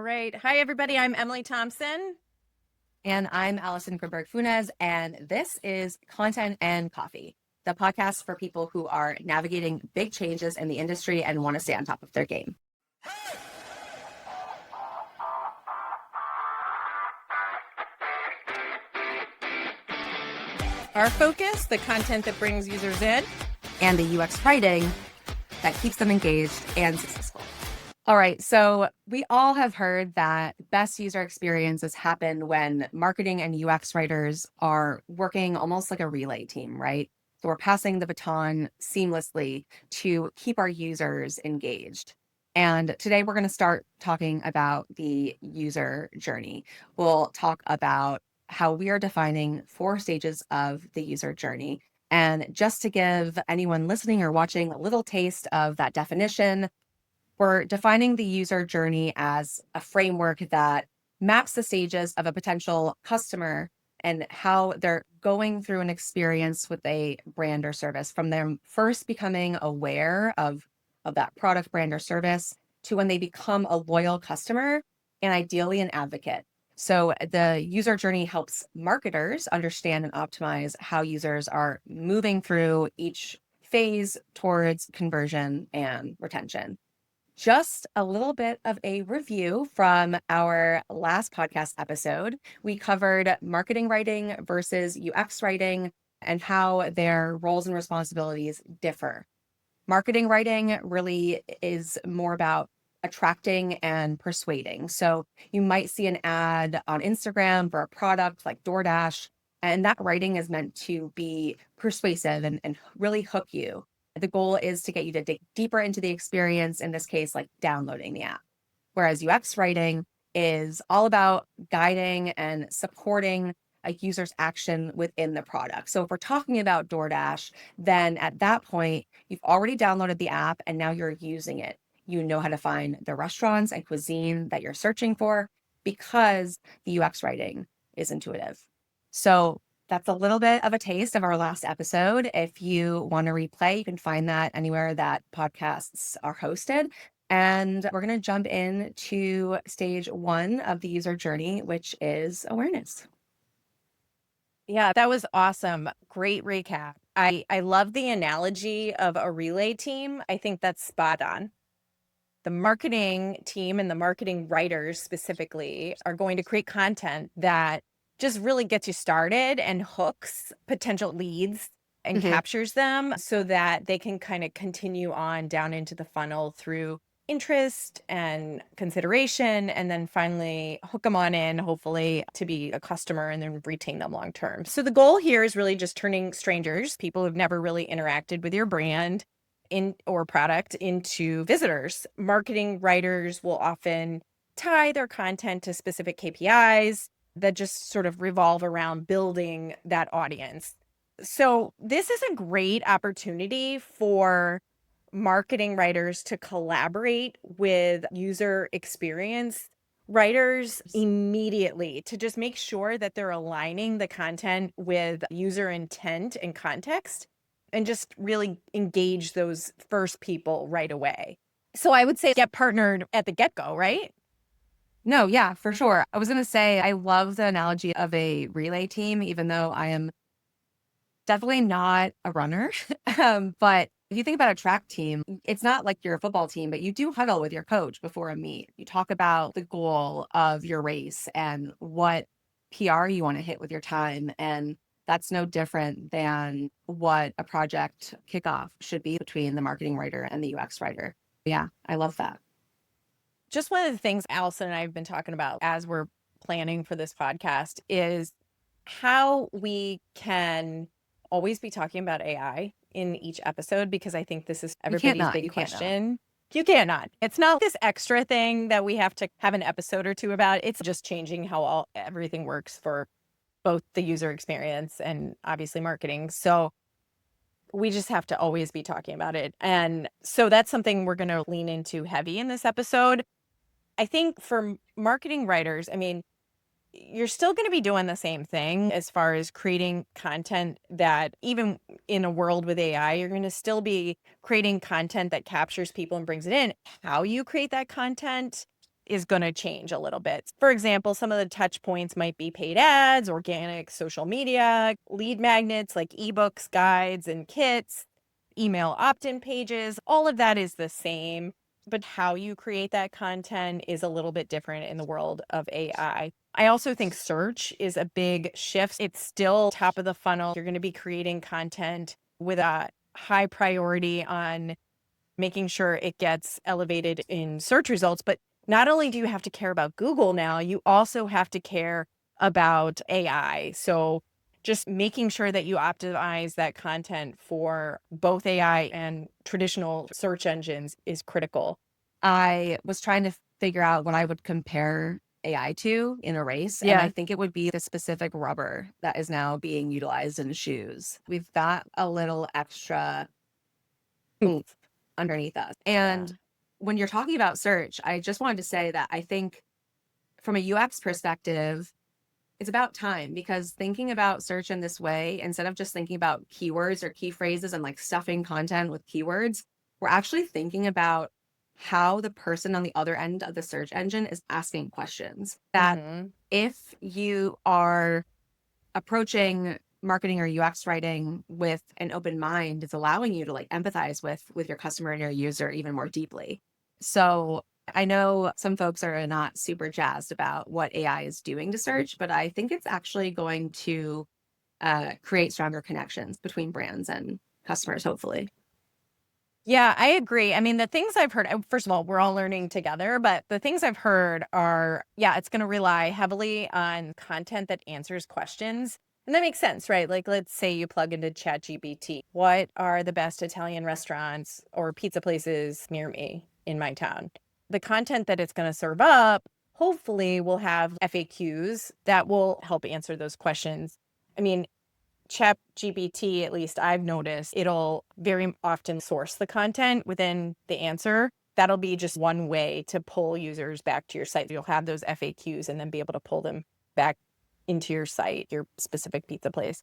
right. Hi, everybody. I'm Emily Thompson. And I'm Allison Grimberg Funes, and this is Content and Coffee, the podcast for people who are navigating big changes in the industry and want to stay on top of their game. Our focus, the content that brings users in, and the UX writing that keeps them engaged and successful. All right, so we all have heard that best user experiences happen when marketing and UX writers are working almost like a relay team, right? So we're passing the baton seamlessly to keep our users engaged. And today we're going to start talking about the user journey. We'll talk about how we are defining 4 stages of the user journey. And just to give anyone listening or watching a little taste of that definition, we're defining the user journey as a framework that maps the stages of a potential customer and how they're going through an experience with a brand or service, from them first becoming aware of that product, brand, or service to when they become a loyal customer and ideally an advocate. So the user journey helps marketers understand and optimize how users are moving through each phase towards conversion and retention. Just a little bit of a review from our last podcast episode. We covered marketing writing versus UX writing and how their roles and responsibilities differ. Marketing writing really is more about attracting and persuading. So you might see an ad on Instagram for a product like DoorDash, and that writing is meant to be persuasive and really hook you. The goal is to get you to dig deeper into the experience, in this case, like downloading the app. Whereas UX writing is all about guiding and supporting a user's action within the product. So if we're talking about DoorDash, then at that point, you've already downloaded the app and now you're using it. You know how to find the restaurants and cuisine that you're searching for because the UX writing is intuitive. So that's a little bit of a taste of our last episode. If you want to replay, you can find that anywhere that podcasts are hosted. And we're going to jump into stage 1 of the user journey, which is awareness. Yeah, that was awesome. Great recap. I love the analogy of a relay team. I think that's spot on. The marketing team and the marketing writers specifically are going to create content that just really gets you started and hooks potential leads and captures them so that they can kind of continue on down into the funnel through interest and consideration, and then finally hook them on in, hopefully, to be a customer and then retain them long term. So the goal here is really just turning strangers, people who've never really interacted with your brand or product, into visitors. Marketing writers will often tie their content to specific KPIs that just sort of revolve around building that audience. So this is a great opportunity for marketing writers to collaborate with user experience writers immediately to just make sure that they're aligning the content with user intent and context and just really engage those first people right away. So I would say get partnered at the get-go, right? No, yeah, for sure. I was going to say, I love the analogy of a relay team, even though I am definitely not a runner. But if you think about a track team, it's not like you're a football team, but you do huddle with your coach before a meet. You talk about the goal of your race and what PR you want to hit with your time. And that's no different than what a project kickoff should be between the marketing writer and the UX writer. Yeah, I love that. Just one of the things Allison and I have been talking about as we're planning for this podcast is how we can always be talking about AI in each episode, because I think this is everybody's big question. You cannot. It's not this extra thing that we have to have an episode or two about. It's just changing how everything works for both the user experience and obviously marketing. So we just have to always be talking about it. And so that's something we're going to lean into heavy in this episode. I think for marketing writers, I mean, you're still going to be doing the same thing as far as creating content that, even in a world with AI, you're going to still be creating content that captures people and brings it in. How you create that content is going to change a little bit. For example, some of the touch points might be paid ads, organic social media, lead magnets like ebooks, guides, and kits, email opt-in pages. All of that is the same, but how you create that content is a little bit different in the world of AI. I also think search is a big shift. It's still top of the funnel. You're going to be creating content with a high priority on making sure it gets elevated in search results. But not only do you have to care about Google now, you also have to care about AI. So just making sure that you optimize that content for both AI and traditional search engines is critical. I was trying to figure out what I would compare AI to in a race. And I Yeah. think it would be the specific rubber that is now being utilized in shoes. We've got a little extra oomph underneath us. Yeah. And when you're talking about search, I just wanted to say that I think from a UX perspective, it's about time, because thinking about search in this way, instead of just thinking about keywords or key phrases and like stuffing content with keywords, we're actually thinking about how the person on the other end of the search engine is asking questions. That Mm-hmm. if you are approaching marketing or UX writing with an open mind, it's allowing you to like empathize with your customer and your user even more deeply. So I know some folks are not super jazzed about what AI is doing to search, but I think it's actually going to create stronger connections between brands and customers, hopefully. Yeah, I agree. I mean, the things I've heard, first of all, we're all learning together, but the things I've heard are, yeah, it's going to rely heavily on content that answers questions. And that makes sense, right? Like, let's say you plug into ChatGPT. What are the best Italian restaurants or pizza places near me in my town? The content that it's going to serve up, hopefully, will have FAQs that will help answer those questions. I mean, Chat GPT, at least I've noticed, it'll very often source the content within the answer. That'll be just one way to pull users back to your site. You'll have those FAQs and then be able to pull them back into your site, your specific pizza place.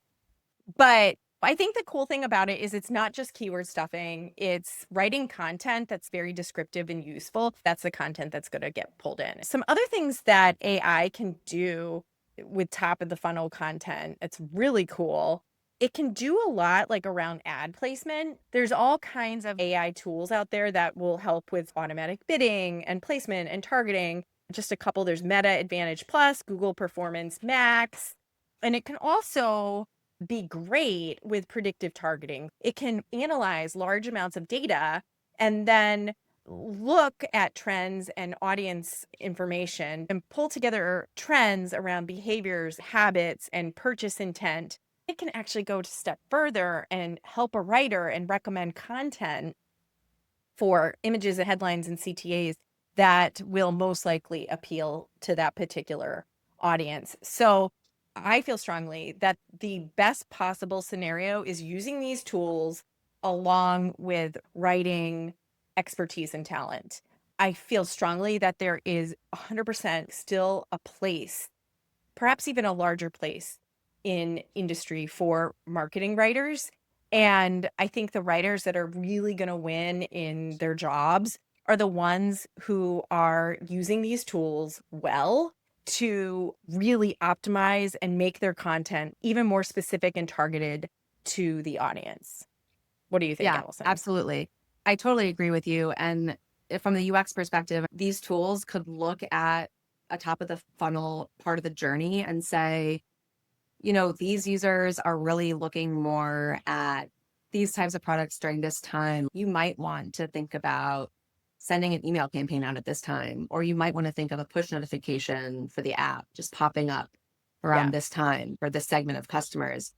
But I think the cool thing about it is it's not just keyword stuffing. It's writing content that's very descriptive and useful. That's the content that's going to get pulled in. Some other things that AI can do with top of the funnel content, it's really cool. It can do a lot like around ad placement. There's all kinds of AI tools out there that will help with automatic bidding and placement and targeting. Just a couple, there's Meta Advantage Plus, Google Performance Max, and it can also be great with predictive targeting. It can analyze large amounts of data and then look at trends and audience information and pull together trends around behaviors, habits, and purchase intent. It can actually go a step further and help a writer and recommend content for images and headlines and CTAs that will most likely appeal to that particular audience. So I feel strongly that the best possible scenario is using these tools along with writing expertise and talent. I feel strongly that there is 100% still a place, perhaps even a larger place in industry for marketing writers. And I think the writers that are really going to win in their jobs are the ones who are using these tools well to really optimize and make their content even more specific and targeted to the audience. What do you think, Yeah, Allison? absolutely. I totally agree with you. And from the UX perspective, these tools could look at a top of the funnel part of the journey and say, you know, these users are really looking more at these types of products during this time. You might want to think about sending an email campaign out at this time, or you might want to think of a push notification for the app just popping up around Yeah. this time for this segment of customers.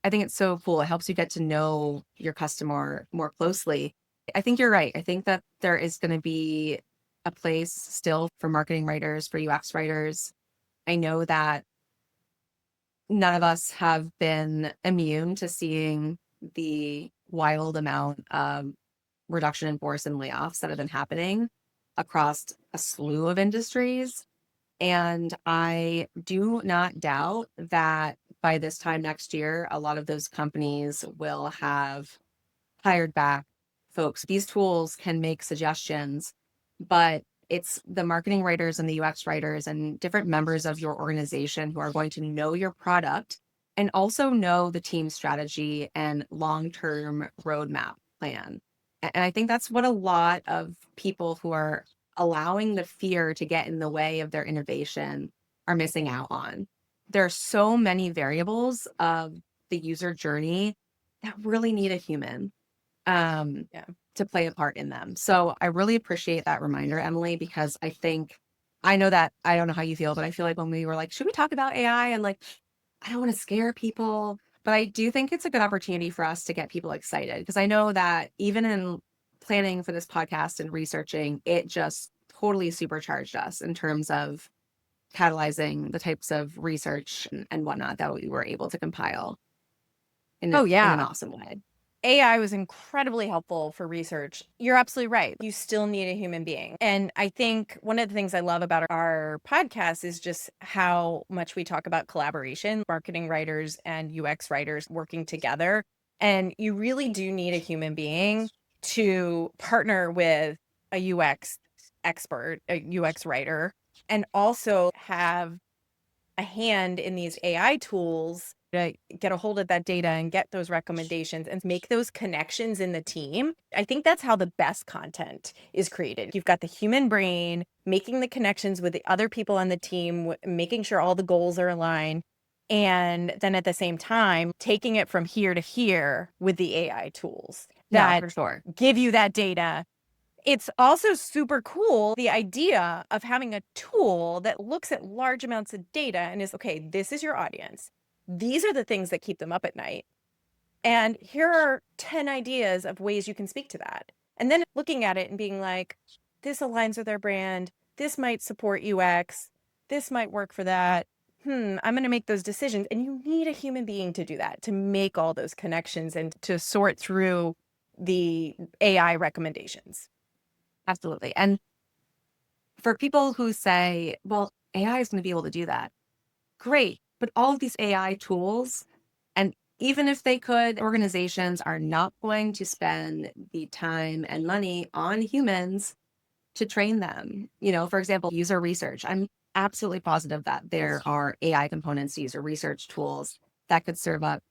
I think it's so cool. It helps you get to know your customer more closely. I think you're right. I think that there is going to be a place still for marketing writers, for UX writers. I know that none of us have been immune to seeing the wild amount of reduction in force and layoffs that have been happening across a slew of industries. And I do not doubt that by this time next year, a lot of those companies will have hired back folks. These tools can make suggestions, but It's the marketing writers and the UX writers and different members of your organization who are going to know your product and also know the team strategy and long-term roadmap plan. And I think that's what a lot of people who are allowing the fear to get in the way of their innovation are missing out on. There are so many variables of the user journey that really need a human Yeah. to play a part in them. So I really appreciate that reminder, Emily, because I know that I don't know how you feel, but I feel like when we were like, should we talk about AI? And like, I don't want to scare people, but I do think it's a good opportunity for us to get people excited because I know that even in planning for this podcast and researching, it just totally supercharged us in terms of catalyzing the types of research and whatnot that we were able to compile Oh, in an yeah. awesome way. AI was incredibly helpful for research. You're absolutely right. You still need a human being. And I think one of the things I love about our podcast is just how much we talk about collaboration, marketing writers and UX writers working together. And you really do need a human being to partner with a UX expert, a UX writer, and also have a hand in these AI tools to get a hold of that data and get those recommendations and make those connections in the team. I think that's how the best content is created. You've got the human brain making the connections with the other people on the team, making sure all the goals are aligned. And then at the same time, taking it from here to here with the AI tools No, that for sure. give you that data. It's also super cool, the idea of having a tool that looks at large amounts of data and is, okay, this is your audience. These are the things that keep them up at night. And here are 10 ideas of ways you can speak to that. And then looking at it and being like, this aligns with our brand. This might support UX. This might work for that. I'm going to make those decisions. And you need a human being to do that, to make all those connections and to sort through the AI recommendations. Absolutely. And for people who say, well, AI is going to be able to do that, great. But all of these AI tools, and even if they could, organizations are not going to spend the time and money on humans to train them. You know, for example, user research. I'm absolutely positive that there are AI components to user research tools that could serve up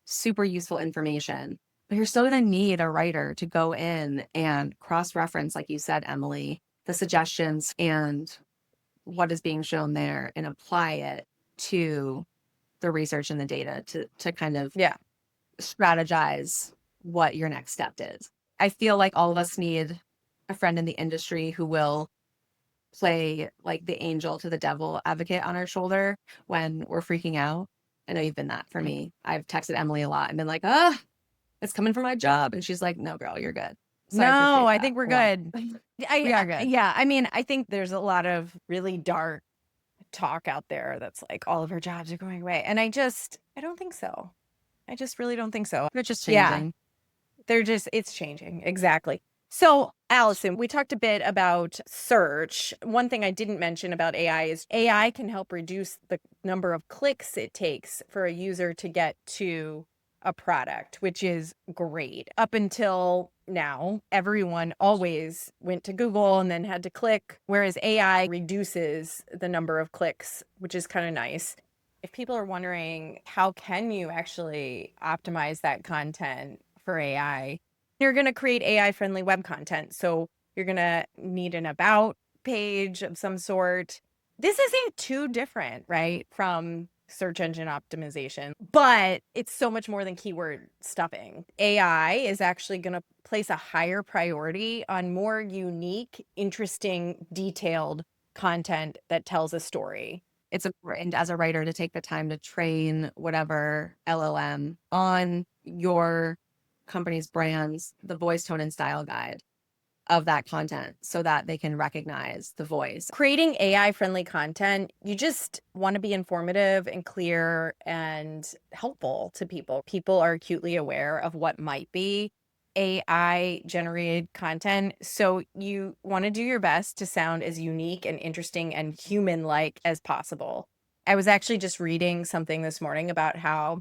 super useful information. But you're still going to need a writer to go in and cross reference, like you said, Emily, the suggestions and what is being shown there and apply it to the research and the data to kind of Yeah. strategize what your next step is. I feel like all of us need a friend in the industry who will play like the angel to the devil advocate on our shoulder when we're freaking out. I know you've been that for me. I've texted Emily a lot and been like, it's coming for my job. And she's like, no, girl, you're good. So I No, appreciate I that think we're a lot. good. We are good. Yeah, I mean, I think there's a lot of really dark talk out there that's like all of our jobs are going away. And I don't think so. I just really don't think so. They're just Yeah, changing. it's changing. Exactly. So, Allison, we talked a bit about search. One thing I didn't mention about AI is AI can help reduce the number of clicks it takes for a user to get to a product, which is great. Up until now, everyone always went to Google and then had to click, whereas AI reduces the number of clicks, which is kind of nice. If people are wondering, how can you actually optimize that content for AI? You're going to create AI friendly web content. So you're going to need an about page of some sort. This isn't too different, right, from search engine optimization, but it's so much more than keyword stuffing. AI is actually going to place a higher priority on more unique, interesting, detailed content that tells a story. It's important as a writer to take the time to train whatever LLM on your company's brands, the voice, tone, and style guide of that content so that they can recognize the voice. Creating AI friendly content, you just want to be informative and clear and helpful to people. People are acutely aware of what might be AI generated content. So you want to do your best to sound as unique and interesting and human like as possible. I was actually just reading something this morning about how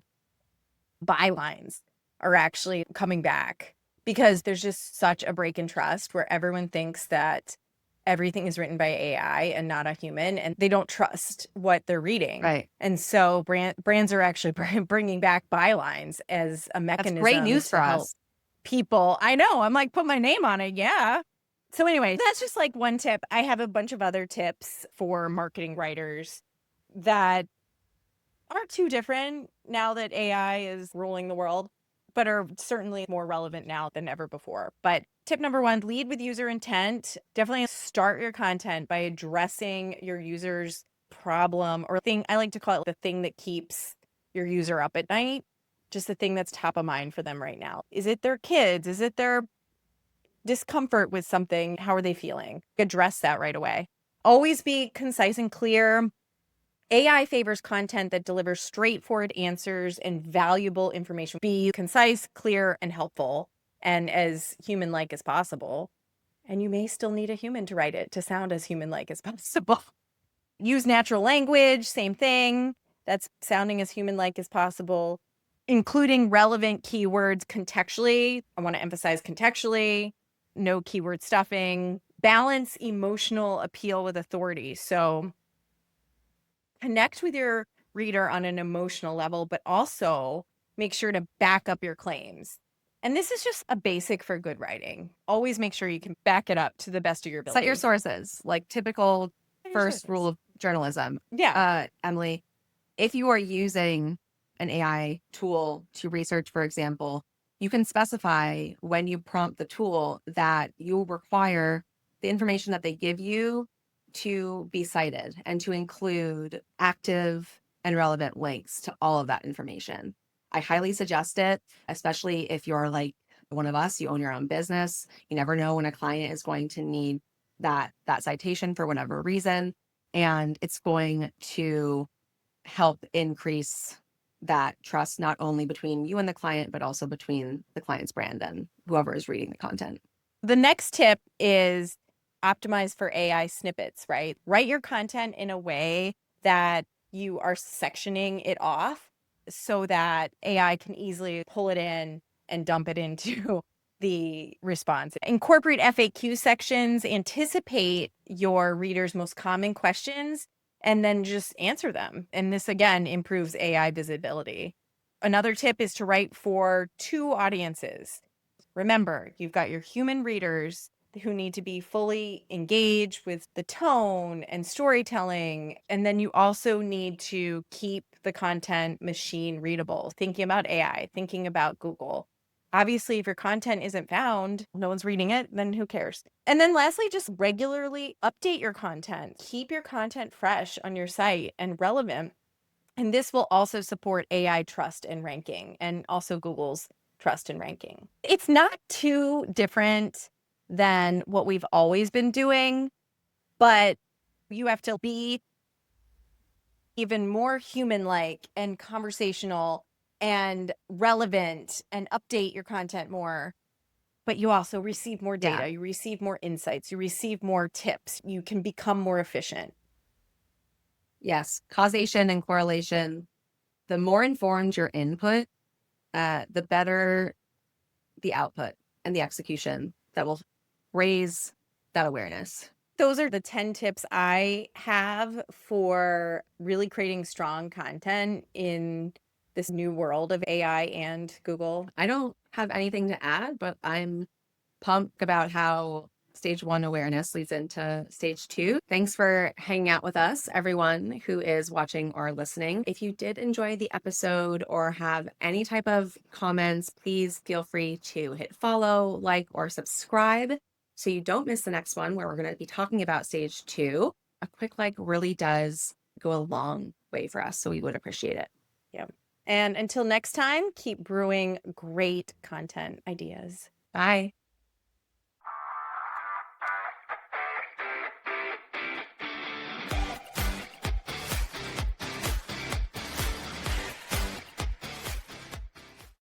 bylines are actually coming back because there's just such a break in trust where everyone thinks that everything is written by AI and not a human, and they don't trust what they're reading. Right. And so brands are actually bringing back bylines as a That's great mechanism news to for help us. people. I know. I'm like, put my name on it. Yeah. So anyway, that's just like one tip. I have a bunch of other tips for marketing writers that aren't too different now that AI is ruling the world, but are certainly more relevant now than ever before. But tip number one, lead with user intent. Definitely start your content by addressing your user's problem or thing. I like to call it the thing that keeps your user up at night. Just the thing that's top of mind for them right now. Is it their kids? Is it their discomfort with something? How are they feeling? Address that right away. Always be concise and clear. AI favors content that delivers straightforward answers and valuable information. Be concise, clear, and helpful, and as human-like as possible. And you may still need a human to write it to sound as human-like as possible. Use natural language, same thing. That's sounding as human-like as possible, including relevant keywords contextually. I want to emphasize contextually, no keyword stuffing. Balance emotional appeal with authority. So connect with your reader on an emotional level, but also make sure to back up your claims. And this is just a basic for good writing. Always make sure you can back it up to the best of your ability. Cite your sources, like typical first rule of journalism. Yeah. Emily, if you are using an AI tool to research, for example, you can specify when you prompt the tool that you require the information that they give you to be cited and to include active and relevant links to all of that information. I highly suggest it, especially if you're like one of us, you own your own business. You never know when a client is going to need that citation for whatever reason. And it's going to help increase that trust, not only between you and the client, but also between the client's brand and whoever is reading the content. The next tip is optimize for AI snippets, right? Write your content in a way that you are sectioning it off so that AI can easily pull it in and dump it into the response. Incorporate FAQ sections, anticipate your readers' most common questions, and then just answer them. And this again improves AI visibility. Another tip is to write for two audiences. Remember, you've got your human readers who need to be fully engaged with the tone and storytelling. And then you also need to keep the content machine readable, thinking about AI, thinking about Google. Obviously, if your content isn't found, no one's reading it, then who cares? And then lastly, just regularly update your content. Keep your content fresh on your site and relevant. And this will also support AI trust and ranking and also Google's trust and ranking. It's not too different than what we've always been doing, but you have to be even more human-like and conversational and relevant and update your content more. But you also receive more data, you receive more insights, you receive more tips, you can become more efficient. Yes, causation and correlation. The more informed your input, the better the output and the execution that will raise that awareness. Those are the 10 tips I have for really creating strong content in this new world of AI and Google. I don't have anything to add, but I'm pumped about how stage 1 awareness leads into stage 2. Thanks for hanging out with us, everyone who is watching or listening. If you did enjoy the episode or have any type of comments, please feel free to hit follow, like, or subscribe so you don't miss the next one where we're going to be talking about stage 2. A quick like really does go a long way for us, so we would appreciate it. Yeah. And until next time, keep brewing great content ideas. Bye.